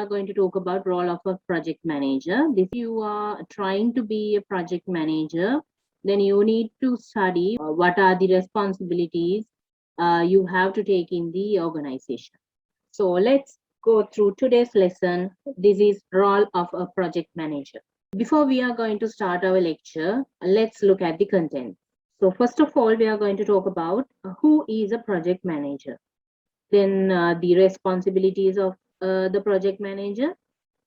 are going to talk about role of a project manager. If you are trying to be a project manager, then you need to study what are the responsibilities you have to take in the organization. So let's go through today's lesson. This is role of a project manager. Before we are going to start our lecture, let's look at the content. So first of all, we are going to talk about who is a project manager. Then the responsibilities of the project manager,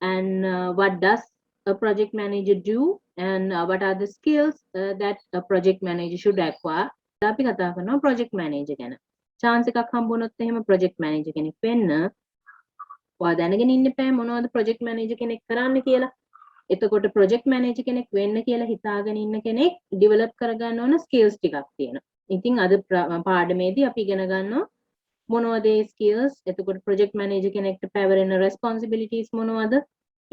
and what does a project manager do, and what are the skills that a project manager should acquire. අපි කතා කරනවා project manager ගැන. chance එකක් හම්බුනොත් එහෙම project manager කෙනෙක් වෙන්න ඔයා දැනගෙන ඉන්න එපා මොනවද project manager කෙනෙක් කරන්න කියලා. එතකොට project manager කෙනෙක් වෙන්න කියලා හිතාගෙන ඉන්න කෙනෙක් develop කරගන්න ඕන skills ටිකක් තියෙනවා. ඉතින් අද පාඩමේදී අපි ඉගෙන ගන්නවා මොනවද ඒ skills, එතකොට project manager කෙනෙක්ට පැවරෙන responsibilities මොනවද,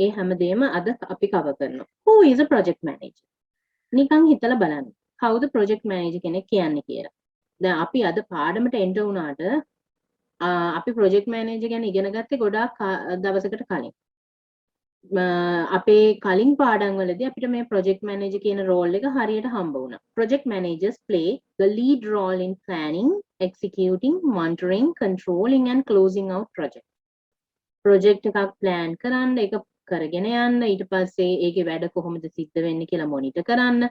ඒ හැමදේම අද අපි cover කරනවා. Who is a project manager? නිකන් හිතලා බලන්න. How the project manager කෙනෙක් කියන්නේ කියලා. දැන් අපි අද පාඩමට enter වුණාට අපි project manager ගැන ඉගෙන ගත්තේ ගොඩාක් දවසකට කලින්. අපේ කලින් පාඩම් වලදී අපිට මේ project manager කියන role එක හරියට හම්බ වුණා. Project managers play the lead role in planning, executing, monitoring, controlling and closing out project. project එකක් plan කරන්න, ඒක කරගෙන යන්න, ඊට පස්සේ ඒකේ වැඩ කොහොමද සිද්ධ වෙන්නේ කියලා monitor කරන්න,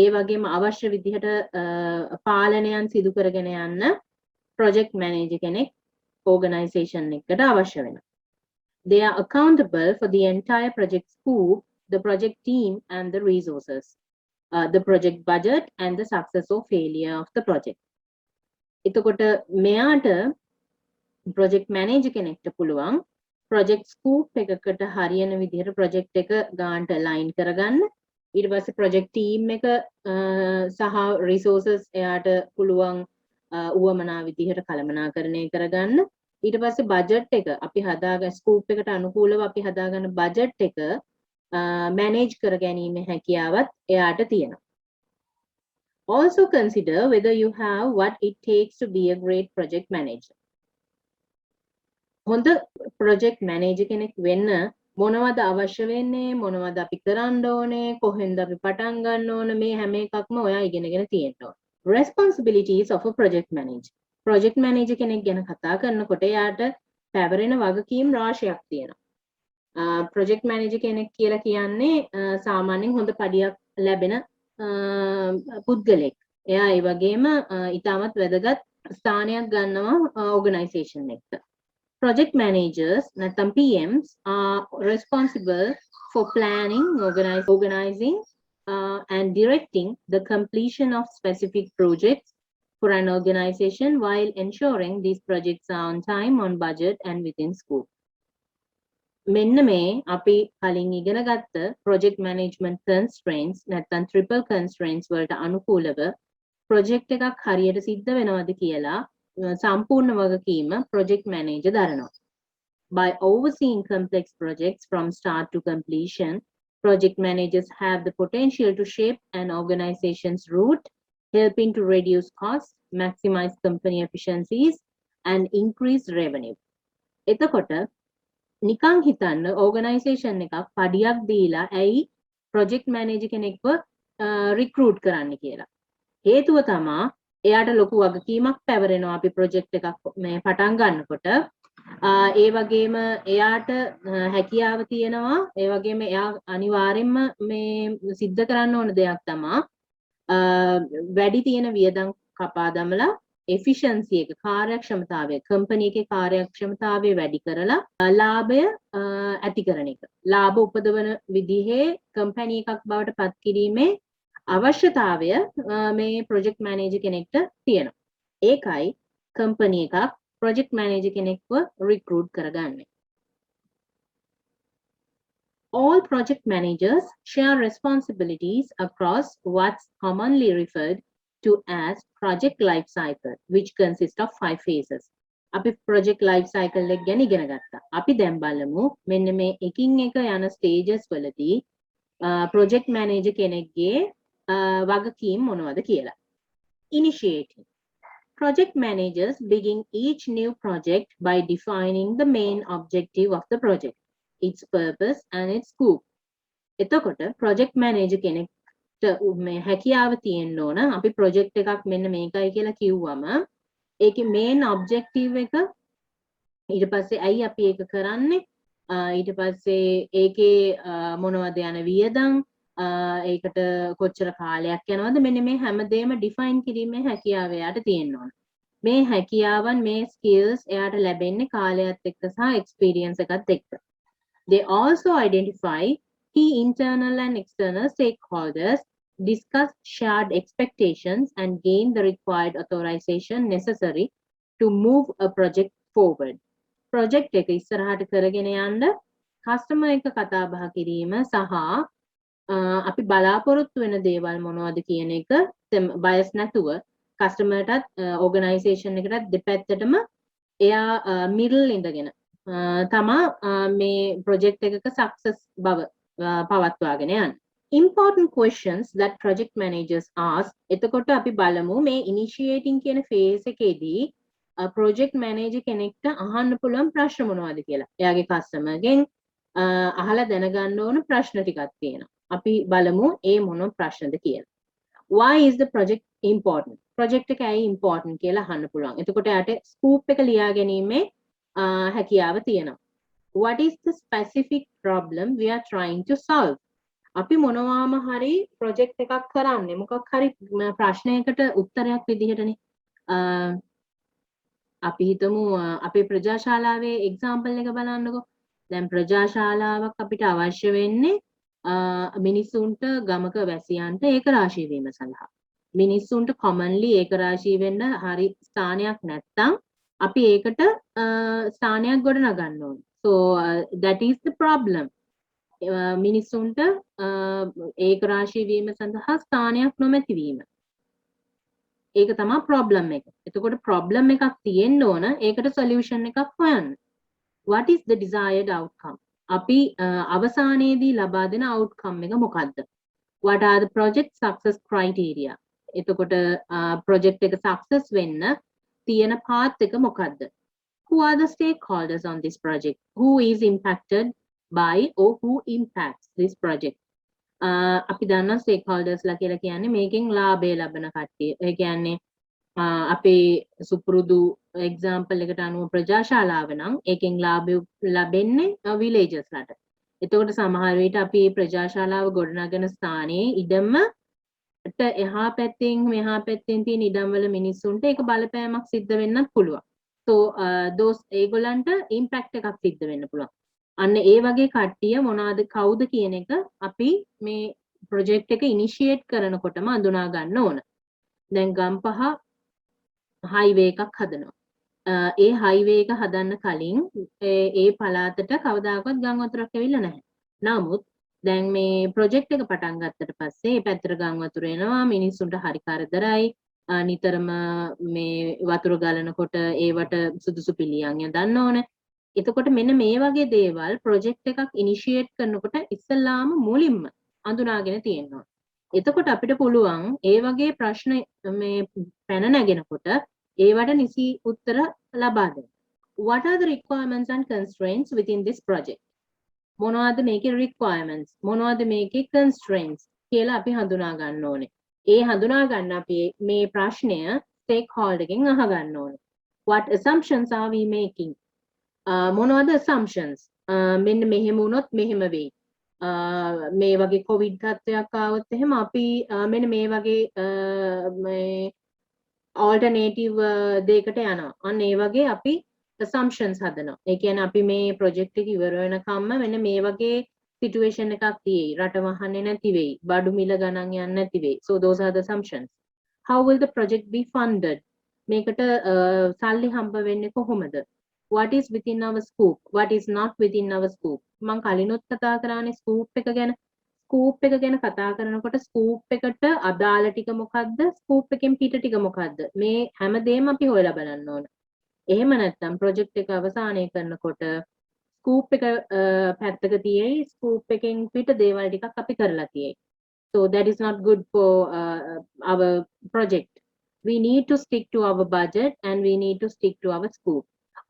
ඒ වගේම අවශ්‍ය විදිහට පාලනයන් සිදු කරගෙන යන්න project manager කෙනෙක් organization එකකට අවශ්‍ය වෙනවා. They are accountable for the entire project scope, the project team and the resources, the project budget and the success or failure of the project. එතකොට මෙයාට project manager කෙනෙක්ට පුළුවන් project scope එකකට හරියන විදිහට project එක ගානට align කරගන්න. ඊට පස්සේ project team එක සහ resources එයාට පුළුවන් උවමනා විදිහට කළමනාකරණය කරගන්න. ඊට පස්සේ බජට් එක අපි හදාගන්න ස්කූප් එකට අනුකූලව අපි හදාගන්න බජට් එක මැනේජ් කර ගැනීමේ හැකියාවත් එයාට තියෙනවා. Also consider whether you have what it takes to be a great project manager. හොඳ project manager කෙනෙක් වෙන්න මොනවද අවශ්‍ය වෙන්නේ, මොනවද අපි කරන්න ඕනේ, කොහෙන්ද අපි පටන් ගන්න ඕන, මේ හැම එකක්ම ඔයා ඉගෙනගෙන තියෙන්න ඕන. Responsibilities of a project manager. project manager කෙනෙක් ගැන කතා කරනකොට යාට පැවරෙන වගකීම් රාශියක් තියෙනවා. project manager කෙනෙක් කියලා කියන්නේ සාමාන්‍යයෙන් හොඳ පඩියක් ලැබෙන පුද්ගලෙක්. එයා ඒ වගේම ඊටමත් වැදගත් ස්ථානයක් ගන්නවා organization එකට. Project managers නැත්නම් PMs are responsible for planning, organizing and directing the completion of specific projects for an organization while ensuring these projects are on time, on budget and within scope. මෙන්න මේ අපි කලින් ඉගෙන ගත්ත project management constraints නැත්නම් triple constraints වලට අනුකූලව project එකක් හරියට සිද්ධ වෙනවද කියලා සම්පූර්ණ වගකීම project manager දරනවා. By overseeing complex projects from start to completion, project managers have the potential to shape an organization's route, helping to reduce costs, maximize company efficiencies and increase revenue. එතකොට නිකන් හිතන්න organization එකක් පඩියක් දීලා ඇයි project manager කෙනෙක්ව recruit කරන්න කියලා. හේතුව තමයි එයාට ලොකු වගකීමක් පැවරෙනවා අපි project එකක් මේ පටන් ගන්නකොට. ඒ වගේම එයාට හැකියාව තියෙනවා, ඒ වගේම එයා අනිවාර්යයෙන්ම මේ සිද්ධ කරන්න ඕන දෙයක් තමයි වැඩි තියෙන වියදම් කපා දමලා efficiency එක කාර්යක්ෂමතාවය company එකේ කාර්යක්ෂමතාවය වැඩි කරලා ලාභය ඇති කරන එක. ලාභ උපදවන විදිහේ company එකක් බවට පත් කිරීමේ අවශ්‍යතාවය මේ project manager කෙනෙක්ට තියෙනවා. ඒකයි company එකක් project manager කෙනෙක්ව recruit කරගන්නේ. All project managers share responsibilities across what's commonly referred to as project life cycle, which consists of 5 phases. අපි project life cycle එක ගැන ඉගෙන ගත්තා. අපි දැන් බලමු මෙන්න මේ එකින් එක යන stages වලදී project manager කෙනෙක්ගේ වගකීම් මොනවද කියලා. Initiating. Project managers begin each new project by defining the main objective of the project, its purpose and its scope. එතකොට project manager කෙනෙක්ට මේ හැකියාව තියෙන්න ඕන අපි project එකක් මෙන්න මේකයි කියලා කිව්වම ඒකේ main objective එක ඊට පස්සේ ඇයි අපි ඒක කරන්නේ ඊට පස්සේ ඒකේ මොනවද යන වියදම් ඒකට කොච්චර කාලයක් යනවද මෙන්න මේ හැමදේම define කිරීමේ හැකියාව එයාට තියෙන්න ඕන. මේ හැකියාවන් මේ skills එයාට ලැබෙන්නේ කාලයත් එක්ක සහ experience එකත් එක්ක. They also identify key internal and external stakeholders, discuss shared expectations and gain the required authorization necessary to move a project forward. Project එක ඉස්සරහට කරගෙන යන්න customer එක කතා බහ කිරීම සහ අපි බලාපොරොත්තු වෙන දේවල් මොනවද කියන එක bias නැතුව customer ටත් organization එකටත් දෙපැත්තටම එයා middle ඉඳගෙන තමා මේ project එකක success බව පවත්වාගෙන යන්න. Important questions that project managers ask. එතකොට අපි බලමු මේ initiating කියන phase එකේදී project manager කෙනෙක්ට අහන්න පුළුවන් ප්‍රශ්න මොනවද කියලා. එයාගේ customer ගෙන් අහලා දැනගන්න ඕන ප්‍රශ්න ටිකක් තියෙනවා. අපි බලමු ඒ මොන ප්‍රශ්නද කියලා. Why is the project important? Project එක ඇයි important කියලා අහන්න පුළුවන්. එතකොට යාට scope එක ලියා ගැනීමේ හැකියාව තියෙනවා. What is the specific problem we are trying to solve? අපි මොනවාම හරි project එකක් කරන්නේ මොකක් හරි ප්‍රශ්නයකට උත්තරයක් විදිහටනේ. අපි හිතමු අපේ ප්‍රජාශාලාවේ example එක බලන්නකෝ. දැන් ප්‍රජාශාලාවක් අපිට අවශ්‍ය වෙන්නේ මිනිසුන්ට ගමක වැසියන්ට ඒක රාශී වීම සඳහා. මිනිසුන්ට commonly ඒක රාශී වෙන්න හරි ස්ථානයක් නැත්නම් අපි ඒකට ස්ථානයක් ගොඩනගන්න ඕනේ. So that is the problem. මිනිසුන්ට ඒක රාශී වීම සඳහා ස්ථානයක් නොමැති වීම. ඒක තමයි problem එක. එතකොට problem එකක් තියෙන්න ඕන ඒකට solution එකක් හොයන්න. What is the desired outcome? අපි අවසානයේදී ලබා දෙන outcome එක මොකක්ද? What are the project success criteria? එතකොට project එක success වෙන්න තියෙන path එක මොකක්ද? Who are the stakeholders on this project? Who is impacted by or who impacts this project? අපි දන්නා stakeholders ලා කියලා කියන්නේ මේකෙන් ලාභය ලබන කට්ටිය. ඒ කියන්නේ අපේ සුපුරුදු example එකට අනුව ප්‍රජාශාලාව නම් ඒකෙන් ලාභය ලැබෙන්නේ villages ලට. එතකොට සමහර විට අපි ප්‍රජාශාලාව ගොඩනගන ස්ථානයේ ඉඩමට එහා පැත්තෙන් මෙහා පැත්තෙන් තියෙන ඉඩම් වල මිනිස්සුන්ට ඒක බලපෑමක් සිද්ධ වෙන්නත් පුළුවන්. So those ඒගොල්ලන්ට impact එකක් සිද්ධ වෙන්න පුළුවන්. අන්න ඒ වගේ කට්ටිය මොනවාද කවුද කියන එක අපි මේ project එක initiate කරනකොටම අඳුනා ගන්න ඕන. දැන් ගම්පහ highway එකක් හදනවා. ඒ highway එක හදන්න කලින් ඒ පළාතට කවදාකවත් ගම් වතුරක් ඇවිල්ලා නැහැ. නමුත් දැන් මේ project එක පටන් ගත්තට පස්සේ මේ පැත්තට ගම් වතුර එනවා මිනිස්සුන්ට හරි කරදරයි. නිතරම මේ වතුර ගලනකොට ඒවට සුදුසු පිළියම් යදන්න ඕනේ. එතකොට මෙන්න මේ වගේ දේවල් project එකක් initiate කරනකොට ඉස්සල්ලාම මුලින්ම අඳුනාගෙන තියෙනවා. එතකොට අපිට පුළුවන් ඒ වගේ ප්‍රශ්න මේ පැන නැගෙනකොට ඒවට නිසි උත්තර ලබා දෙන්න. What are the requirements and constraints within this project? මොනවද මේකේ requirements? මොනවද මේකේ constraints කියලා අපි හඳුනා ගන්න ඕනේ. ඒ හඳුනා ගන්න අපි මේ ප්‍රශ්නය stakeholder ගෙන් අහගන්න ඕනේ. What assumptions are we making? මොනවද assumptions? මෙන්න මෙහෙම වුණොත් මෙහෙම වෙයි. මේ වගේ කොවිඩ් තත්ත්වයක් ආවොත් එහෙම අපි මෙන්න මේ වගේ මේ alternative දෙයකට යනවා. අන්න ඒ වගේ අපි assumptions හදනවා. ඒ කියන්නේ අපි මේ project එක ඉවර වෙනකම්ම මෙන්න මේ වගේ situation එකක් තියෙයි. රට වහන්නේ නැති වෙයි. බඩු මිල ගණන් යන්නේ නැති වෙයි. So those are the assumptions. How will the project be funded? මේකට සල්ලි හම්බ වෙන්නේ කොහොමද? What is within our scope? What is not within our scope? මම කලිනුත් කතා කරානේ scope එක ගැන. Scope එක ගැන කතා කරනකොට scope එකට අදාළ ටික මොකද්ද? Scope එකෙන් පිට ටික මොකද්ද? මේ හැමදේම අපි හොයලා බලන්න ඕන. එහෙම නැත්නම් project එක අවසානය කරනකොට scope එක පැත්තක තියෙයි scope එකෙන් පිට දේවල් ටිකක් අපි කරලා තියෙයි. So that is not good for our project. We need to stick to our budget and we need to stick to our scope.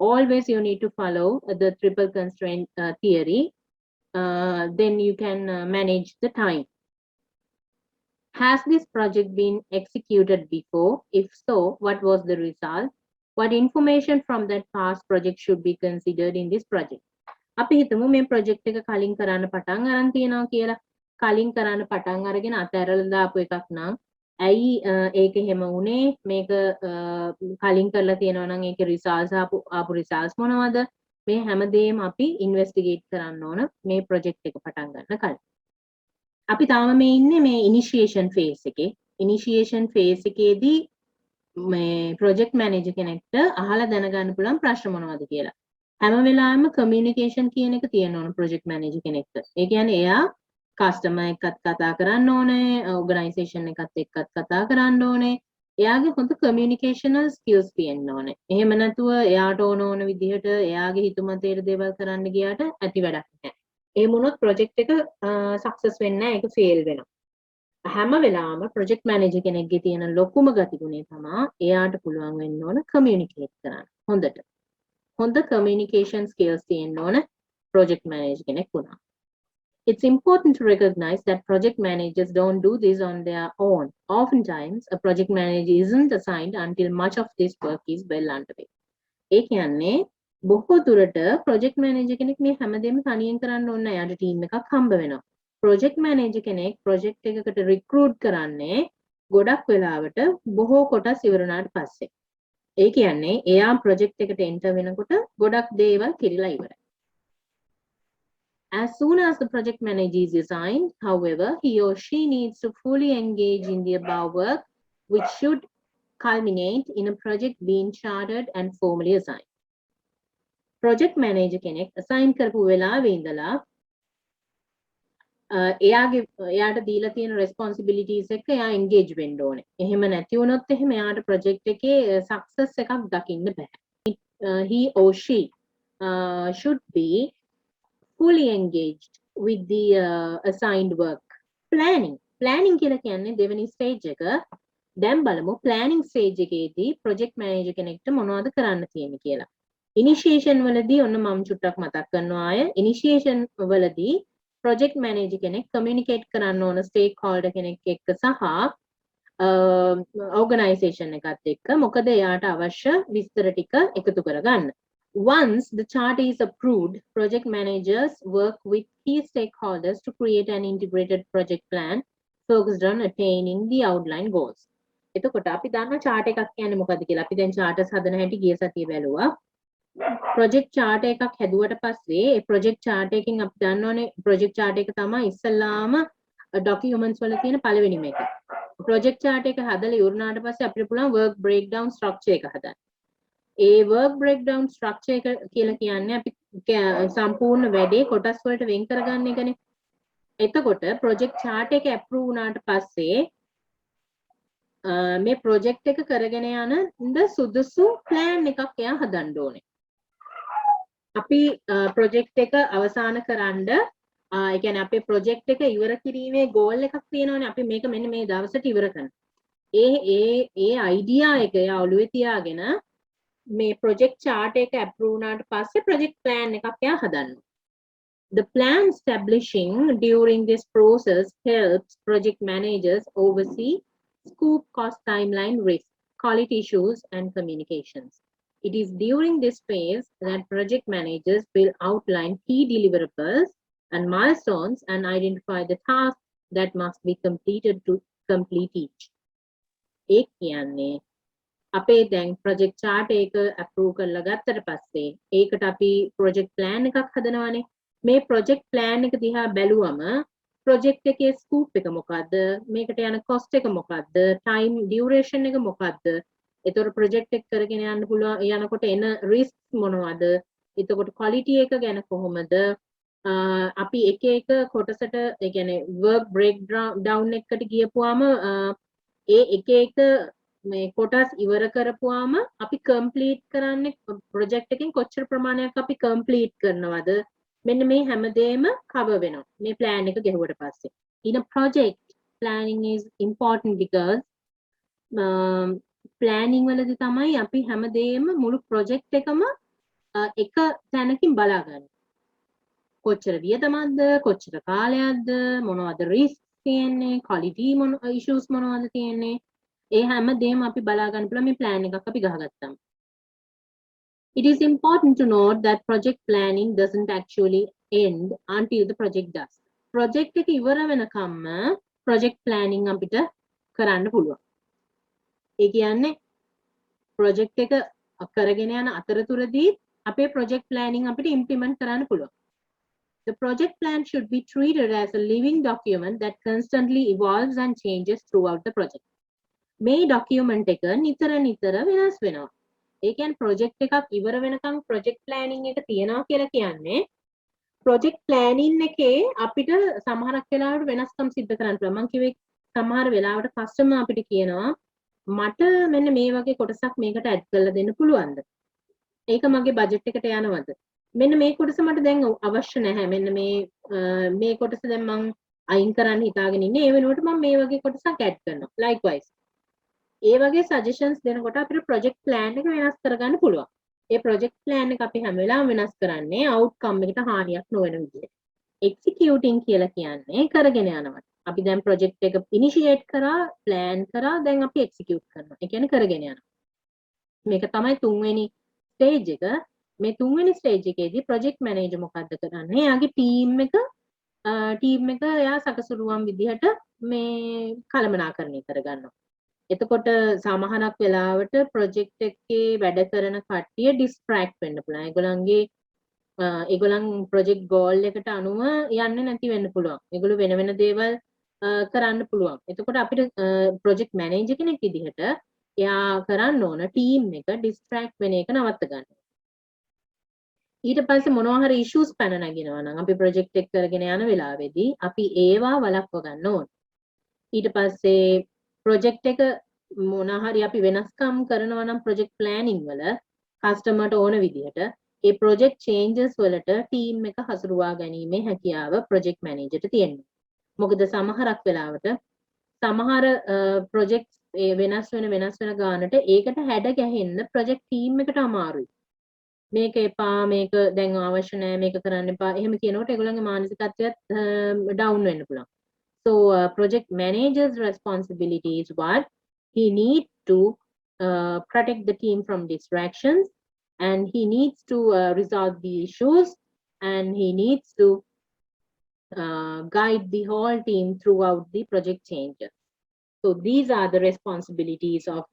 Always you need to follow the triple constraint theory. Then you can manage the time. Has this project been executed before? If so, what was the result? What information from that past project should be considered in this project? අපි හිතමු මේ project එක කලින් කරන්න පටන් අරන් තියනවා කියලා. කලින් කරන්න පටන් අරගෙන අතහැරලා දාපු එකක් නම් ඇයි ඒක එහෙම වුනේ? මේක කලින් කරලා තියෙනවා නම් ඒකේ රිසල්ට්ස් ආපු රිසල්ට්ස් මොනවද? මේ හැමදේම අපි ඉන්වෙස්ටිගේට් කරන්න ඕන මේ ප්‍රොජෙක්ට් එක පටන් ගන්න කලින්. අපි තාම මේ ඉන්නේ මේ ඉනිෂියේෂන් ෆේස් එකේ. ඉනිෂියේෂන් ෆේස් එකේදී මේ ප්‍රොජෙක්ට් මැනේජර් කෙනෙක්ට අහලා දැනගන්න පුළුවන් ප්‍රශ්න මොනවද කියලා. හැම වෙලාවෙම කමියුනිකේෂන් කියන එක තියෙන්න ඕන ප්‍රොජෙක්ට් මැනේජර් කෙනෙක්ට. ඒ කියන්නේ එයා කස්ටමර් එක්කත් කතා කරන්න ඕනේ, ඕගනයිසේෂන් එකත් එක්කත් කතා කරන්න ඕනේ. එයාගේ හොඳ කමියුනිකේෂනල් ස්කිල්ස් තියෙන්න ඕනේ. එහෙම නැතුව එයාට ඕන විදිහට එයාගේ හිතුමතේට දේවල් කරන්න ගියාට ඇති වැඩක් නැහැ. එහෙම වුණොත් ප්‍රොජෙක්ට් එක සක්සස් වෙන්නේ නැහැ. ඒක ෆේල් වෙනවා. හැම වෙලාවම ප්‍රොජෙක්ට් මැනේජර් කෙනෙක්ගේ තියෙන ලොකුම ගතිගුණය තමයි එයාට පුළුවන් වෙන්න ඕන කමියුනිකේට් කරන්න. හොඳට. හොඳ communication skills තියෙන්න ඕන project manager කෙනෙක් වුණා. It's important to recognize that project managers don't do this on their own. Oftentimes, a project manager isn't assigned until much of this work is well underway. ඒ කියන්නේ බොහෝ දුරට project manager කෙනෙක් මේ හැමදේම තනියෙන් කරන්න ඕනේ නැහැ. යාට team එකක් හම්බ වෙනවා. project manager කෙනෙක් project එකකට recruit කරන්නේ ගොඩක් වෙලාවට බොහෝ කොටස් ඉවරනාට පස්සේ. ඒ කියන්නේ එයා ප්‍රොජෙක්ට් එකට එන්ටර් වෙනකොට ගොඩක් දේවල් කිරිලා ඉවරයි. As soon as the project manager is assigned, however, he or she needs to fully engage in the above work, which should culminate in a project being chartered and formally assigned. Project manager කෙනෙක් assign කරපු වෙලාවේ ඉඳලා එයාට දීලා තියෙන responsibilities එක එයා engage වෙන්න ඕනේ. එහෙම නැති වුණොත් එහෙම එයාට project එකේ success එකක් දකින්න බෑ. He or she should be fully engaged with the assigned work. Planning කියලා කියන්නේ දෙවෙනි stage එක. දැන් බලමු planning stage එකේදී project manager කෙනෙක්ට මොනවද කරන්න තියෙන්නේ කියලා. Initiation වලදී ඔන්න මම චුට්ටක් මතක් කරනවා අය. Initiation වලදී project manager කෙනෙක් communicate කරන්න ඕන stakeholder කෙනෙක් එක්ක සහ organization එකත් එක්ක. මොකද එයාට අවශ්‍ය විස්තර ටික එකතු කරගන්න. Once the chart is approved, project managers work with key stakeholders to create an integrated project plan focused on attaining the outline goals. එතකොට අපි දන්නා chart එකක් කියන්නේ මොකද්ද කියලා. අපි දැන් charters හදන හැටි ගිය සතියේ බැලුවා. project chart එකක් හැදුවට පස්සේ ඒ project chart එකකින් අපි දන්නෝනේ project chart එක තමයි ඉස්සල්ලාම documents වල තියෙන පළවෙනිම එක. project chart එක හදලා ඉවරනාට පස්සේ අපිට පුළුවන් work breakdown structure එක හදන්න. ඒ work breakdown structure එක කියලා කියන්නේ අපි සම්පූර්ණ වැඩේ කොටස් වලට වෙන් කරගන්න එකනේ. එතකොට project chart එක approve වුණාට පස්සේ මේ project එක කරගෙන යන සුදුසු plan එකක් එයා හදන්න ඕනේ. අපි project එක අවසන් කරන්න ඒ කියන්නේ අපේ project එක ඉවර කිරීමේ goal එකක් තියෙනවානේ. අපි මේක මෙන්න මේ දවසට ඉවර කරනවා. ඒ idea එක එයා ඔළුවේ තියාගෙන මේ project chart එක approve වුණාට පස්සේ project plan එකක් එයා හදනවා. The plan establishing during this process helps project managers oversee scope, cost, timeline, risk, quality issues, and communications. It is during this phase that project managers will outline key deliverables and milestones and identify the tasks that must be completed to complete each. ඒ කියන්නේ අපේ දැන් project chart එක approve කරලා ගත්තට පස්සේ ඒකට අපි project plan එකක් හදනවානේ. මේ project plan එක දිහා බැලුවම project එකේ scope එක මොකද්ද? මේකට යන cost එක මොකද්ද? time duration එක මොකද්ද? එතකොට project එක කරගෙන යන්න පුළුවන් යනකොට එන risk මොනවද? එතකොට quality එක ගැන කොහොමද? අපි එක එක කොටසට ඒ කියන්නේ work breakdown එකකට ගියපුවාම ඒ එක එක මේ කොටස් ඉවර කරපුවාම අපි complete කරන්නේ project එකෙන් කොච්චර ප්‍රමාණයක් අපි complete කරනවද? මෙන්න මේ හැමදේම cover වෙනවා. මේ plan එක ගෙහුවට පස්සේ. In a project, planning is important because planning වලදී තමයි අපි හැමදේම මුළු project එකම එක තැනකින් බලා ගන්න. කොච්චර වියදමක්ද, කොච්චර කාලයක්ද, මොනවද risk තියෙන්නේ, quality issues මොනවද තියෙන්නේ. ඒ හැමදේම අපි බලා ගන්න පුළුවන් මේ plan එකක් අපි ගහගත්තාම. It is important to note that project planning doesn't actually end until the project does. Project එක ඉවර වෙනකම්ම project planning අපිට කරන්න පුළුවන්. ඒ කියන්නේ project එක කරගෙන යන අතරතුරදී අපේ project planning අපිට implement කරන්න පුළුවන්. The project plan should be treated as a living document that constantly evolves and changes throughout the project. මේ document එක නිතර වෙනස් වෙනවා. ඒ කියන්නේ project එකක් ඉවර වෙනකම් project planning එක තියනවා කියලා කියන්නේ project planning එකේ අපිට සමහරක් වෙලාවට වෙනස්කම් සිද්ධ කරන්න පුළුවන්. මම කිව්වේ සමහර වෙලාවට customer අපිට කියනවා මට මෙන්න මේ වගේ කොටසක් මේකට add කරලා දෙන්න පුළුවන්ද? ඒක මගේ budget එකට යනවද? මෙන්න මේ කොටස මට දැන් අවශ්‍ය නැහැ. මෙන්න මේ කොටස දැන් මම අයින් කරන්න හිතාගෙන ඉන්නේ. ඒ වෙනුවට මම මේ වගේ කොටසක් add කරනවා. Likewise. ඒ වගේ suggestions දෙනකොට අපිට project plan එක වෙනස් කරගන්න පුළුවන්. ඒ project plan එක අපි හැම වෙලාවෙම වෙනස් කරන්නේ outcome එකට හානියක් නොවන විදිහට. Executing කියලා කියන්නේ කරගෙන යනවා. අපි දැන් project එක initiate කරා, plan කරා, දැන් අපි execute කරනවා. ඒ කියන්නේ කරගෙන යනවා. මේක තමයි තුන්වෙනි stage එක. මේ තුන්වෙනි stage එකේදී project manager මොකද්ද කරන්නේ? එයාගේ team එක එයා සකසුරුවම් විදිහට මේ කළමනාකරණය කරගන්නවා. එතකොට සමහරක් වෙලාවට project එකේ වැඩ කරන කට්ටිය distract වෙන්න පුළුවන්. ඒගොල්ලන් project goal එකට අනුව යන්නේ නැති වෙන්න පුළුවන්. ඒගොල්ලෝ වෙන දේවල් කරන්න පුළුවන්. එතකොට අපිට project manager කෙනෙක් විදිහට එයා කරන්න ඕන team එක distract වෙන එක නවත්ත ගන්න. ඊට පස්සේ මොනවා හරි issues පැන නගිනවා නම් අපි project එක කරගෙන යන වෙලාවේදී අපි ඒවා වළක්ව ගන්න ඕන. ඊට පස්සේ project එක මොනවා හරි අපි වෙනස්කම් කරනවා නම් project planning වල customer ට ඕන විදිහට ඒ project changes වලට team එක හසුරුවා ගැනීමේ හැකියාව project manager ට තියෙනවා. මොකද සමහරක් වෙලාවට සමහර projects වෙනස් වෙන ගානට ඒකට හැඩ ගැහෙන්න project team එකට අමාරුයි. මේක එපා, මේක දැන් අවශ්‍ය නැහැ, මේක කරන්න එපා. එහෙම කියනකොට ඒගොල්ලන්ගේ මානසිකත්වයත් down වෙන්න පුළුවන්. So project manager's responsibility is what he needs to protect the team from distractions, and he needs to resolve the issues, and he needs to guide the whole team throughout the project changes. So these are the responsibilities of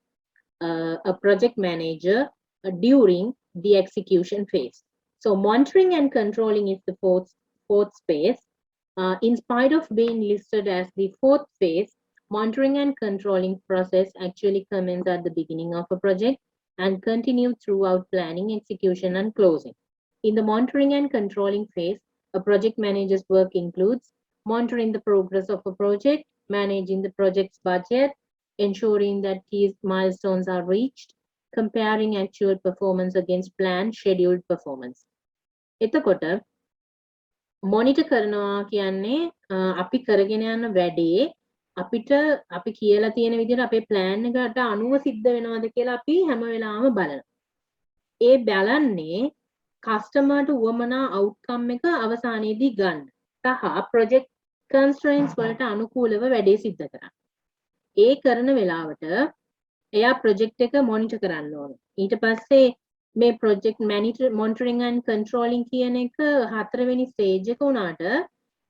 a project manager during the execution phase. So monitoring and controlling is the fourth phase. In spite of being listed as the fourth phase, monitoring and controlling process actually commences at the beginning of a project and continues throughout planning, execution, and closing. In the monitoring and controlling phase, a project manager's work includes monitoring the progress of a project, managing the project's budget, ensuring that key milestones are reached, comparing actual performance against planned scheduled performance. එතකොට monitor කරනවා කියන්නේ අපි කරගෙන යන වැඩේ අපිට අපි කියලා තියෙන විදිහට අපේ plan එකට අනුව සිද්ධ වෙනවද කියලා අපි හැම වෙලාවෙම බලනවා. ඒ බලන්නේ customer ට උවමනා outcome එක අවසානයේදී ගන්න. සහ project constraints වලට අනුකූලව වැඩේ සිද්ධ කරන්න. ඒ කරන වෙලාවට එයා project එක monitor කරන්න ඕනේ. ඊට පස්සේ මේ project monitoring and controlling කියන එක හතරවෙනි stage එක උනාට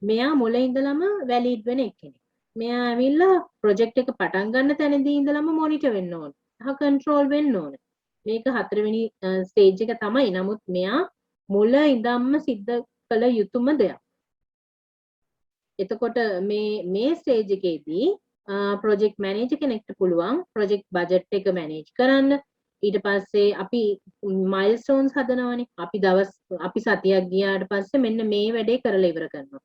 මෙයා මුල ඉඳලම valid වෙන එකනේ. මෙයා ඇවිල්ලා project එක පටන් ගන්න තැනදී ඉඳලම monitor වෙන්න ඕනේ. සහ control වෙන්න ඕනේ. මේක හතරවෙනි stage එක තමයි. නමුත් මෙයා මුල ඉඳන්ම සිද්ධ කළ යුතුම දෙයක්. එතකොට මේ stage එකේදී project manager කෙනෙක්ට පුළුවන් project budget එක manage කරන්න. ඊට පස්සේ අපි milestones හදනවානේ. අපි සතියක් ගියාට පස්සේ මෙන්න මේ වැඩේ කරලා ඉවර කරනවා.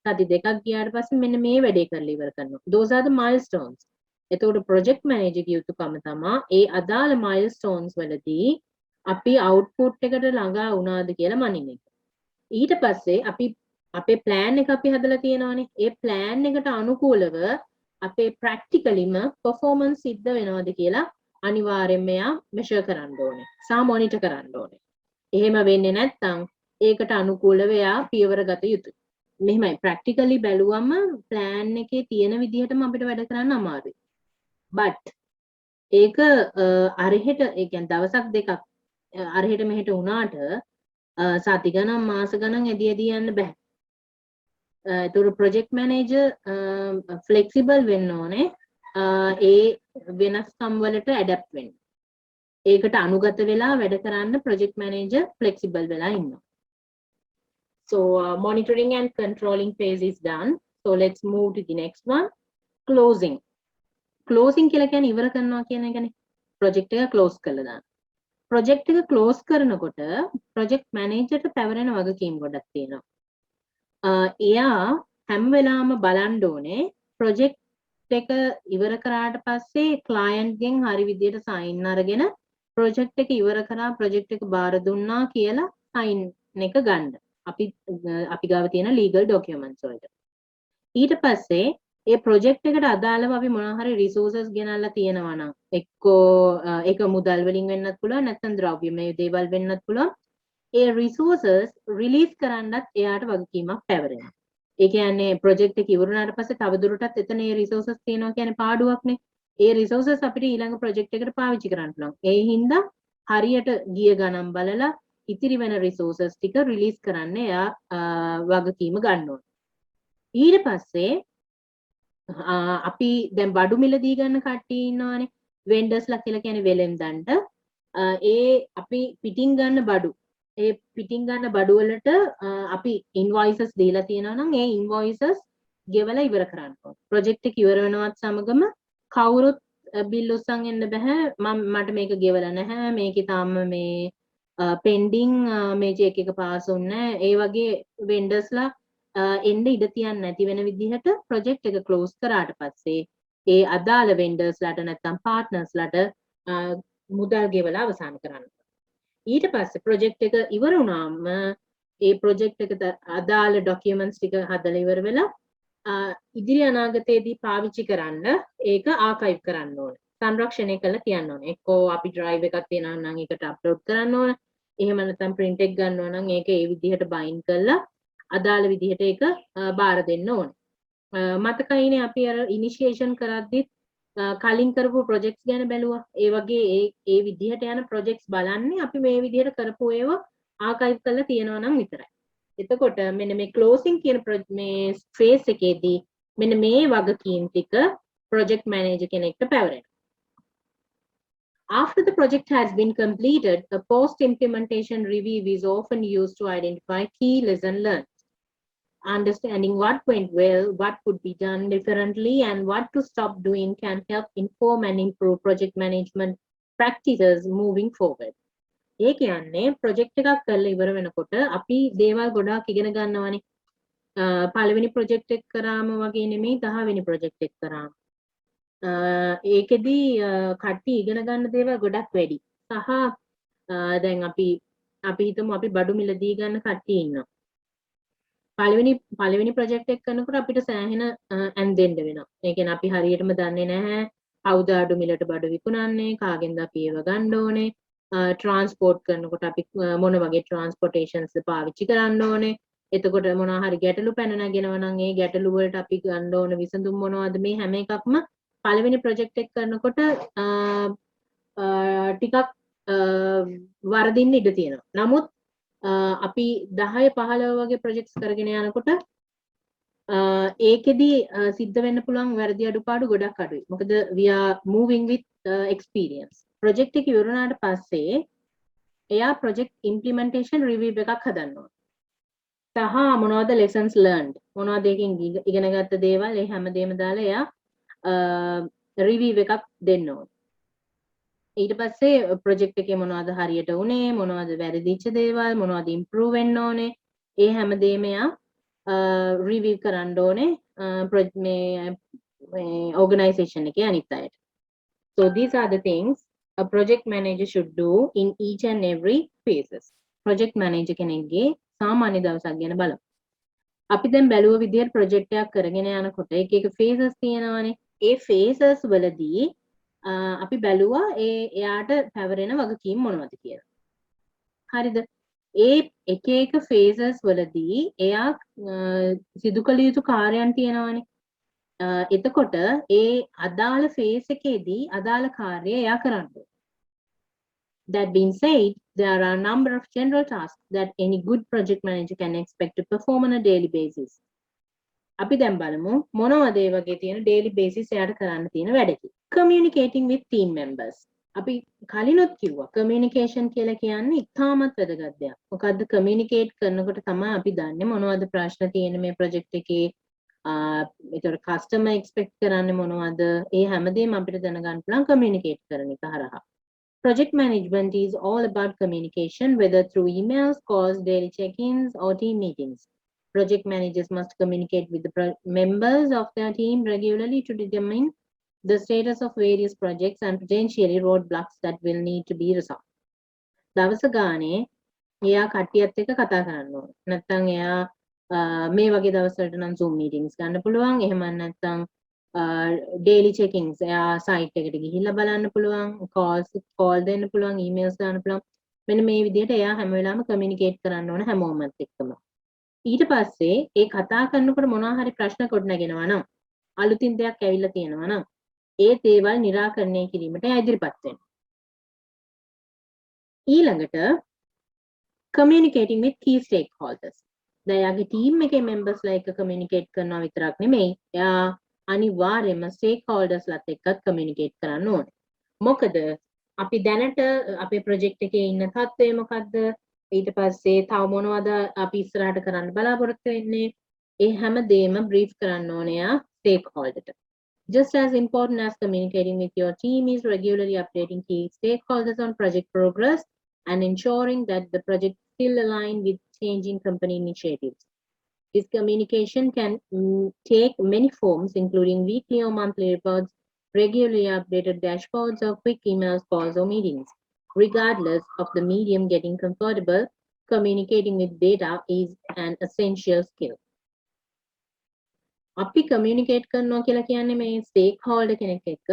සති දෙකක් ගියාට පස්සේ මෙන්න මේ වැඩේ කරලා ඉවර කරනවා. Those are the milestones. එතකොට project manager ගේ යුතුකම තමයි ඒ අදාළ milestones වලදී අපි output එකට ළඟා වුණාද කියලා මනින්න එක. ඊට පස්සේ අපි අපේ plan එක අපි හදලා තියෙනවානේ. ඒ plan එකට අනුකූලව අපේ practicallyම performance සිද්ධ වෙනවද කියලා අනිවාර්යයෙන්ම එයා මෙෂර් කරන්න ඕනේ. සහ මොනිටර් කරන්න ඕනේ. එහෙම වෙන්නේ නැත්නම් ඒකට අනුකූලව එයා පියවර ගත යුතුයි. මෙහෙමයි ප්‍රැක්ටිකලි බැලුවම ප්ලෑන් එකේ තියෙන විදිහටම අපිට වැඩ කරන්න අමාරුයි. but ඒක අරහෙට ඒ කියන්නේ දවසක් දෙකක් අරහෙට මෙහෙට වුණාට සති ගණන් මාස ගණන් ඇදී යන්න බෑ. ඒතර ප්‍රොජෙක්ට් මැනේජර් ෆ්ලෙක්සිබල් වෙන්න ඕනේ. ඒ වෙනස්කම් වලට ඇඩැප්ට් වෙන්න. ඒකට අනුගත වෙලා වැඩ කරන්න ප්‍රොජෙක්ට් මැනේජර් ෆ්ලෙක්සිබල් වෙලා ඉන්නවා. So monitoring and controlling phase is done. So let's move to the next one. Closing. Closing කියලා කියන්නේ ඉවර කරනවා කියන එකනේ. project එක close කරලා දාන්න. project එක close කරනකොට project manager ට පැවරෙන වගකීම් ගොඩක් තියෙනවා. එයා හැම වෙලාවම බලන්න ඕනේ project එක ඉවර කරාට පස්සේ client ගෙන් හරි විදියට sign අරගෙන project එක ඉවර කරා project එක බාර දුන්නා කියලා sign එක ගන්න. අපි ගාව තියෙන legal documents වලට. ඊට පස්සේ ඒ project එකට අදාළව අපි මොනවා හරි resources ගෙනල්ලා තියෙනවා නම් එක්කෝ ඒක මුදල් වලින් වෙන්නත් පුළුවන් නැත්නම් ද්‍රව්‍යමය දේවල් වෙන්නත් පුළුවන්. ඒ resources release කරන්නත් එයාට වගකීමක් පැවරෙනවා. ඒ කියන්නේ project එක ඉවරුනාට පස්සේ තවදුරටත් එතන ඒ resources තියෙනවා කියන්නේ පාඩුවක්නේ. ඒ resources අපිට ඊළඟ project එකට පාවිච්චි කරන්න පුළුවන්. ඒ හින්දා හරියට ගිය ගණන් බලලා ඉතිරි වෙන resources ටික release කරන්න එයා වගකීම ගන්න ඕනේ. ඊට පස්සේ අපි දැන් බඩු මිලදී ගන්න කට්ටිය ඉන්නවානේ වෙන්ඩර්ස්ලා කියලා කියන්නේ වෙලෙන්දන්ට ඒ අපි පිටින් ගන්න බඩු ඒ පිටින් ගන්න බඩු වලට අපි ඉන්වොයිසස් දීලා තියෙනවා නම් ඒ ඉන්වොයිසස් ගෙවලා ඉවර කරන්න ඕනේ. ප්‍රොජෙක්ට් එක ඉවර වෙනවත් සමගම කවුරුත් බිල් උස්සන් එන්න බෑ මට මේක ගෙවලා නැහැ මේකේ තාම මේ පෙන්ඩිං මේ චෙක් එක පාස් වුන්නේ නැහැ. ඒ වගේ වෙන්ඩර්ස්ලා එන්න ඉඩ තියන්නේ නැති වෙන විදිහට ප්‍රොජෙක්ට් එක ක්ලෝස් කරාට පස්සේ ඒ අදාළ වෙන්ඩර්ස්ලාට නැත්නම් පාර්ට්නර්ස්ලාට මුදල් ගෙවලා අවසන් කරන්න. ඊට පස්සේ ප්‍රොජෙක්ට් එක ඉවර වුණාම ඒ ප්‍රොජෙක්ට් එකට අදාළ ඩොකියුමන්ට්ස් ටික හදලා ඉවර වෙලා ඉදිරි අනාගතයේදී පාවිච්චි කරන්න ඒක ආකයිව් කරන්න ඕනේ. සංරක්ෂණය කරලා තියන්න ඕනේ. එක්කෝ අපි ඩ්‍රයිව් එකක් තියෙනවා නම් ඒකට අප්ලෝඩ් කරන්න ඕනේ. එහෙම නැත්නම් print එක ගන්නවා නම් ඒක ඒ විදිහට බයින්ඩ් කරලා අදාළ විදිහට ඒක බාර දෙන්න ඕනේ. මතකයිනේ අපි අර ඉනිෂියේෂන් කරද්දි කලින් කරපු ප්‍රොජෙක්ට්ස් ගැන බැලුවා. ඒ වගේ ඒ විදිහට යන ප්‍රොජෙක්ට්ස් බලන්නේ අපි මේ විදිහට කරපු ඒවා ආකයිව් කරලා තියෙනවා නම් විතරයි. එතකොට මෙන්න මේ ක්ලෝසින් කියන මේ ෆේස් එකේදී මෙන්න මේ වගකීම් ටික ප්‍රොජෙක්ට් මැනේජර් කෙනෙක්ට පැවරෙනවා. After the project has been completed, a post-implementation review is often used to identify key lessons learned. Understanding what went well, what could be done differently, and what to stop doing can help inform and improve project management practices moving forward. ඒ කියන්නේ project එකක් කරලා ඉවර වෙනකොට අපි දේවල් ගොඩාක් ඉගෙන ගන්නවානේ. පළවෙනි ප්‍රොජෙක්ට් එක කරාම වගේ නෙමෙයි 10 වෙනි ප්‍රොජෙක්ට් එක කරාම. ඒකෙදී කට්ටිය ඉගෙන ගන්න දේවල් ගොඩක් වැඩි. සහ දැන් අපි හිතමු අපි බඩු මිලදී ගන්න කට්ටිය ඉන්නවා. පළවෙනි ප්‍රොජෙක්ට් එක කරනකොට අපිට සෑහෙන ඇන්දෙන්න වෙනවා. ඒ කියන්නේ අපි හරියටම දන්නේ නැහැ කවුද අඩු මිලට බඩු විකුණන්නේ, කාගෙන්ද අපි ඒව ගන්න ඕනේ, ට්‍රාන්ස්පෝර්ට් කරනකොට අපි මොන වගේ ට්‍රාන්ස්පෝර්ටේෂන්ස් පාවිච්චි කරන්න ඕනේ. එතකොට මොනවා හරි ගැටලු පැන නැගෙනවා නම් ඒ ගැටලු වලට අපි ගන්න ඕන විසඳුම් මොනවද මේ හැම එකක්ම පළවෙනි ප්‍රොජෙක්ට් එක කරනකොට ටිකක් වරදින්න ඉඩ තියෙනවා. නමුත් අපි 10 15 වගේ ප්‍රොජෙක්ට්ස් කරගෙන යනකොට ඒකෙදි සිද්ධ වෙන්න පුළුවන් වැරදි අඩුපාඩු ගොඩක් අඩුයි. මොකද we are moving with experience. Project එක ඉවරුනාට පස්සේ එයා ප්‍රොජෙක්ට් ඉම්ප්ලිමන්ටේෂන් රිවිව් එකක් හදන්න ඕන. සහ මොනවද lessons learned මොනවද එකකින් ඉගෙන ගත්ත දේවල් ඒ හැමදේම දාලා එයා රිවිව් එකක් දෙන්න ඕන. ඊට පස්සේ ප්‍රොජෙක්ට් එකේ මොනවද හරියට උනේ මොනවද වැරදිච්ච දේවල් මොනවද ඉම්ප්‍රූව් වෙන්න ඕනේ ඒ හැමදේම එයා රිවිව් කරන්න ඕනේ මේ organization එකේ අනිත් අයට. So these are the things a project manager should do in each and every phases. project manager කෙනෙක්ගේ සාමාන්‍ය දවසක් ගැන බලමු. අපි දැන් බැලුව විදිහට ප්‍රොජෙක්ට් එකක් කරගෙන යනකොට එක එක phases තියෙනවානේ. ඒ phases වලදී අපි බැලුවා එයාට පැවරෙන වගකීම් මොනවද කියලා. හරිද? ඒ එක එක phases වලදී එයා සිදු කළ යුතු කාර්යයන් තියෙනවානේ. එතකොට ඒ අදාළ phase එකේදී අදාළ කාර්යය එයා කරන්න ඕනේ. That being said, there are a number of general tasks that any good project manager can expect to perform on a daily basis. අපි දැන් බලමු මොනවද ඒ වගේ තියෙන daily basis එයාට කරන්න තියෙන වැඩ කි. Communicating with team members. අපි කලිනුත් කිව්වා communication කියලා කියන්නේ ඉතාමත් වැදගත් දෙයක්. මොකද්ද communicate කරනකොට තමයි අපි දන්නේ මොනවද ප්‍රශ්න තියෙන මේ project එකේ. ඒතර customer expect කරන්නේ මොනවද? ඒ හැමදේම අපිට දැනගන්න පුළුවන් communicate කරන එක හරහා. Project management is all about communication, whether through emails, calls, daily check-ins, or team meetings. Project managers must communicate with the members of their team regularly to determine the status of various projects and potentially roadblocks that will need to be resolved. දවස ගානේ එයා කට්ටියත් එක්ක කතා කරන්න ඕන. නැත්නම් එයා මේ වගේ දවස්වලට නම් Zoom meetings ගන්න පුළුවන්. එහෙම නැත්නම් daily checkings එයා site එකට ගිහිල්ලා බලන්න පුළුවන්. call දෙන්න පුළුවන්, emails දාන්න පුළුවන්. මෙන්න මේ විදිහට එයා හැම වෙලාවෙම communicate කරන්න ඕන හැමෝමත් එක්කම. ඊට පස්සේ ඒ කතා කරනකොට මොනවා හරි ප්‍රශ්න කොට නැගෙනවා නම් අලුතින් දෙයක් ඇවිල්ලා තියෙනවා නම් ඒ දේවල් निराකරණය කිරීමට ඉදිරිපත් වෙනවා. ඊළඟට communicating with key stakeholders. දැන් යාගේ team එකේ members එක communicate කරනවා විතරක් නෙමෙයි. එයා අනිවාර්යයෙන්ම stakeholders ලත් එක්කත් communicate කරන්න ඕනේ. මොකද අපි දැනට අපේ project එකේ ඉන්න තත්ත්වය මොකද්ද? ඊට පස්සේ තව මොනවද අපි ඉස්සරහට කරන්න බලාපොරොත්තු වෙන්නේ? ඒ හැම දෙයක්ම brief කරන්න ඕනේ යා stakeholder ට. Just as important as communicating with your team is regularly updating key stakeholders on project progress and ensuring that the project still align with changing company initiatives. This communication can take many forms, including weekly or monthly reports, regularly updated dashboards, or quick emails, calls, or meetings. Regardless of the medium getting comfortable, communicating with data is an essential skill. අපි communicate කරනවා කියලා කියන්නේ මේ stakeholder කෙනෙක් එක්ක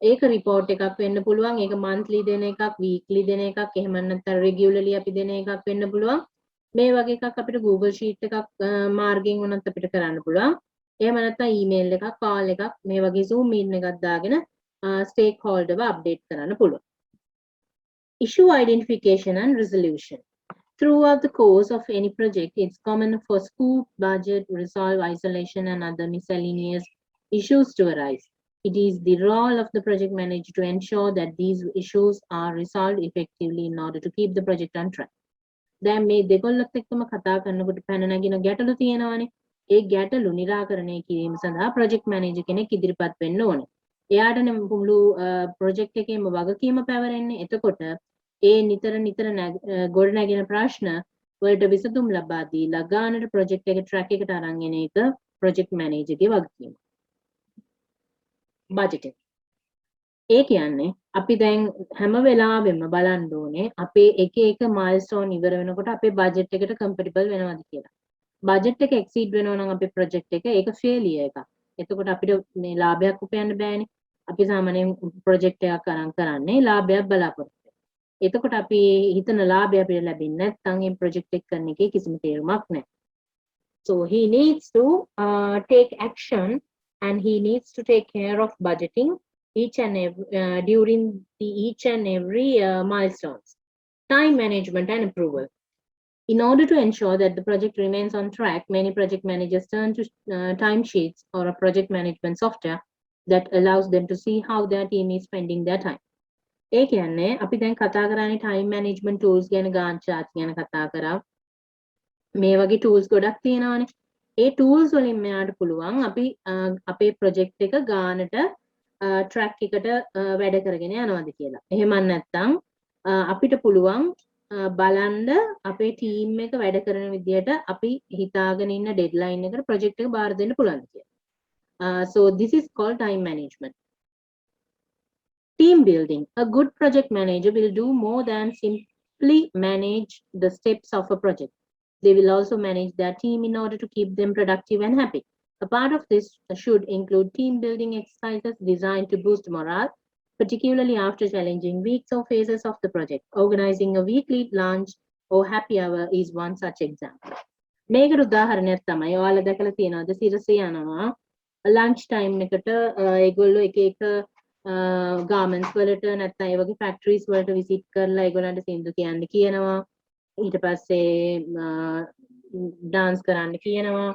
ඒක report එකක් වෙන්න පුළුවන් ඒක monthly දෙන එකක් weekly දෙන එකක් එහෙම නැත්නම් regularly අපි දෙන එකක් වෙන්න පුළුවන් මේ වගේ එකක් අපිට Google sheet එකක් මාර්ගෙන් උනත් අපිට කරන්න පුළුවන් එහෙම නැත්නම් email එකක් call එකක් මේ වගේ Zoom meeting එකක් දාගෙන stakeholderව update කරන්න පුළුවන්. Issue identification and resolution. Throughout the course of any project, it's common for scope, budget, resolve, isolation, and other miscellaneous issues to arise. It is the role of the project manager to ensure that these issues are resolved effectively in order to keep the project on track. දැන් මේ දෙකොල්ලත් එක්කම කතා කරනකොට පැන නැගින ගැටලු තියෙනවානේ. ඒ ගැටලු निराකරණය කිරීම සඳහා project manager කෙනෙක් ඉදිරිපත් වෙන්න ඕනේ. එයාටනේ මුළු project එකේම වගකීම පැවරෙන්නේ. එතකොට ඒ නිතර ගොඩ නැගෙන ප්‍රශ්න වලට විසඳුම් ලබා දීලා ගානට project එක track එකට අරන් එන එක project manager ගේ වගකීම. budgeting. ඒ කියන්නේ අපි දැන් හැම වෙලාවෙම බලන්න ඕනේ අපේ එක එක milestone ඉවර වෙනකොට අපේ budget එකට compatible වෙනවද කියලා. budget එක exceed වෙනවා නම් අපේ project එක ඒක failure එකක්. එතකොට අපිට මේ ලාභයක් උපයන්න බෑනේ. අපි සාමාන්‍යයෙන් project එකක් අරන් කරන්නේ ලාභයක් බලාපොරොත්තු. එතකොට අපි හිතන ලාභය අපිට ලැබෙන්නේ නැත්නම් මේ project එක කරන එකේ කිසිම තේරුමක් නැහැ. So he needs to take action and he needs to take care of budgeting during each and every milestones. Time management and approval. In order to ensure that the project remains on track, many project managers turn to timesheets or a project management software that allows them to see how their team is spending their time. ඒ කියන්නේ අපි දැන් කතා කරන්නේ time management tools ගැන Gantt chart ගැන කතා කරා. මේ වගේ tools ගොඩක් තියෙනවානේ. ඒ tools වලින් මෙයාට පුළුවන් අපි අපේ project එක ගානට track එකට වැඩ කරගෙන යනවාද කියලා. එහෙම නැත්නම් අපිට පුළුවන් බලන්න අපේ team එක වැඩ කරන විදියට අපි හිතාගෙන ඉන්න deadline එකට project එක බාර දෙන්න පුළුවන් කියලා. So this is called time management. Team building. A good project manager will do more than simply manage the steps of a project. They will also manage their team in order to keep them productive and happy. A part of this should include team building exercises designed to boost morale, particularly after challenging weeks or phases of the project. Organizing a weekly lunch or happy hour is one such example. මේකට උදාහරණයක් තමයි ඔයාලා දැකලා තියෙනවද සිරස යනවා lunch time එකට ඒගොල්ලෝ එක එක ගාමන්ට්ස් වලට නැත්නම් ඒ වගේ ෆැක්ටරිස් වලට විසිට් කරලා ඒගොල්ලන්ට සින්දු කියන්න කියනවා ඊට පස්සේ dance කරන්න කියනවා.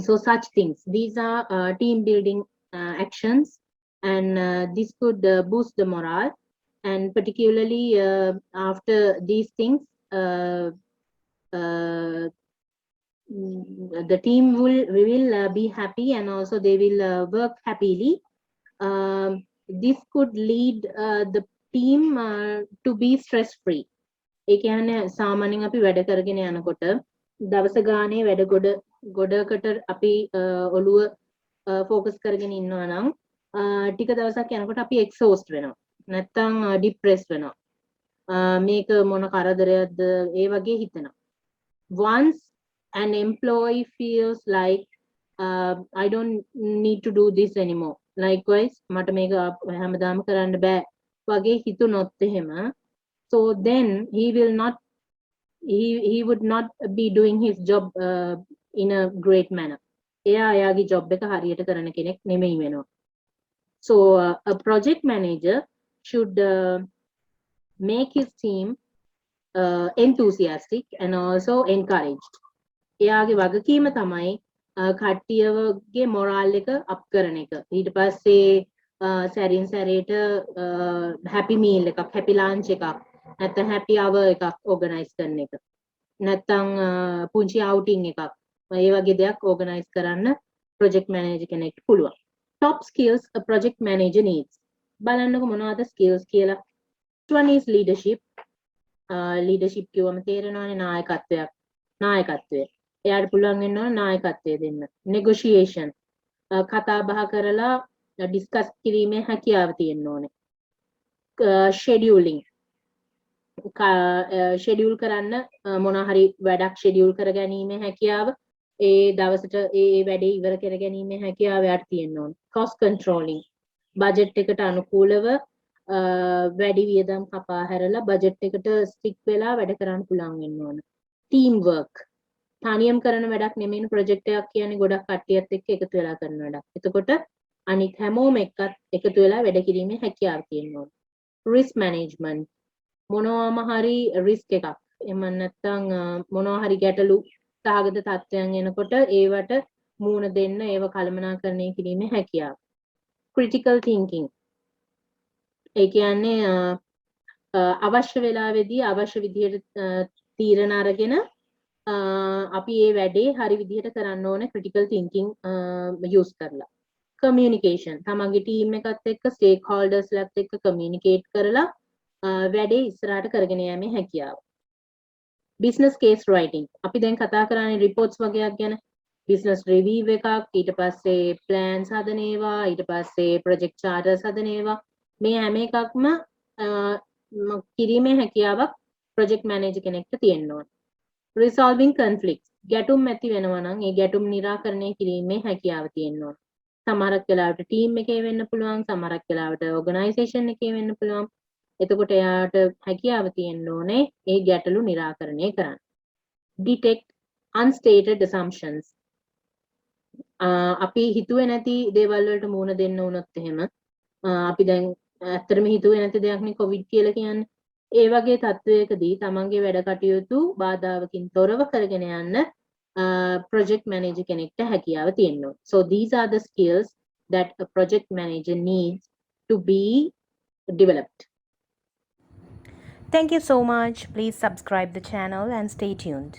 So such things, these are team building actions, and this could boost the morale, and particularly after these things the team will be happy, and also they will work happily. This could lead the team to be stress free. ඒ කියන්නේ සාමාන්‍යයෙන් අපි වැඩ කරගෙන යනකොට දවස ගානේ වැඩ ගොඩකට අපි ඔළුව ફોકસ කරගෙන ඉන්නවා නම් ටික දවසක් යනකොට අපි එක්සෝස්ට් වෙනවා. නැත්තම් ડિප්‍රෙස් වෙනවා. මේක මොන කරදරයක්ද ඒ වගේ හිතෙනවා. Once an employee feels like I don't need to do this anymore. Likewise, මට මේක හැමදාම කරන්න බෑ වගේ හිතුනොත් එහෙම, so then he would not be doing his job in a great manner. එයා එයාගේ job එක හරියට කරන කෙනෙක් නෙමෙයි වෙනවා. So a project manager should make his team enthusiastic and also encouraged. එයාගේ වගකීම තමයි කට්ටියගේ මොරාල් එක අප් කරන එක. ඊට පස්සේ සැරින් සැරේට happy meal එකක්, happy lunch එකක්, නැත්නම් happy hour එකක් organize කරන එක. නැත්නම් පුංචි outing එකක්. ඒ වගේ දෙයක් organize කරන්න project manager කෙනෙක්ට පුළුවන්. Top skills a project manager needs. බලන්නකො මොනවද skills කියලා. First one is leadership. Leadership කියවම තේරෙනවානේ නායකත්වය. එයාට පුළුවන් වෙන්න ඕන නායකත්වය දෙන්න. Negotiation. කතා බහ කරලා discuss කිරීමේ හැකියාව තියෙන්න ඕනේ. Scheduling. schedule කරන්න මොන හරි වැඩක් schedule කර ගැනීමේ හැකියාව ඒ දවසට ඒ වැඩේ ඉවර කර ගැනීමේ හැකියාව යාට තියෙන්න ඕනේ. Cost controlling. budget එකට අනුකූලව වැඩි වියදම් කපා හැරලා budget එකට stick වෙලා වැඩ කරන්න පුළුවන් වෙන්න ඕන. Team work. තනියම කරන වැඩක් නෙමෙයි project එකක් කියන්නේ ගොඩක් කට්ටියත් එක්ක එකතු වෙලා කරන වැඩක්. එතකොට අනිත් හැමෝම එක්කත් එකතු වෙලා වැඩ කිරීමේ හැකියාව තියෙන්න ඕන. Risk management. මොනවාම හරි risk එකක්. එහෙම නැත්නම් මොනවා හරි ගැටලු සාගත තත්ත්වයන් එනකොට ඒවට මූණ දෙන්න ඒව කළමනාකරණය කිරීමේ හැකියාව. Critical thinking. ඒ කියන්නේ අවශ්‍ය වෙලාවෙදී අවශ්‍ය විදිහට තීරණ අරගෙන අපි මේ වැඩේ හරි විදිහට කරන්න ඕනේ critical thinking use කරලා. Communication. තමන්ගේ team එකත් එක්ක stakeholders ලත් එක්ක communicate කරලා වැඩේ ඉස්සරහට කරගෙන යෑමේ හැකියාව. Business case writing. අපි දැන් කතා කරන්නේ reports වගේක් ගැන. business review එකක්, ඊට පස්සේ plans හදන ඒවා, ඊට පස්සේ project charters හදන ඒවා. මේ හැම එකක්ම කිරීමේ හැකියාවක් project manager කෙනෙක්ට තියෙන්න ඕන. Resolving conflicts. ගැටුම් ඇති වෙනවා නම් ඒ ගැටුම් निराකරණය කිරීමේ හැකියාව තියෙන්න ඕන. සමහරක් වෙලාවට team එකේ වෙන්න පුළුවන්, සමහරක් වෙලාවට organisation එකේ වෙන්න පුළුවන්. එතකොට එයාට හැකියාව තියෙන්න ඕනේ ඒ ගැටලු निराකරණය කරන්න. Detect unstated assumptions. අපි හිතුවේ නැති දේවල් වලට මුහුණ දෙන්න වුණොත් එහෙම අපි දැන් ඇත්තටම හිතුවේ නැති දෙයක් නේ කොවිඩ් කියලා කියන්නේ. ඒ වගේ තත්වයකදී තමන්ගේ වැඩ කටයුතු බාධාවකින් තොරව කරගෙන යන්න project manager කෙනෙක්ට හැකියාව තියෙන්න ඕනේ. So these are the skills that a project manager needs to be developed. Thank you so much. Please subscribe the channel and stay tuned.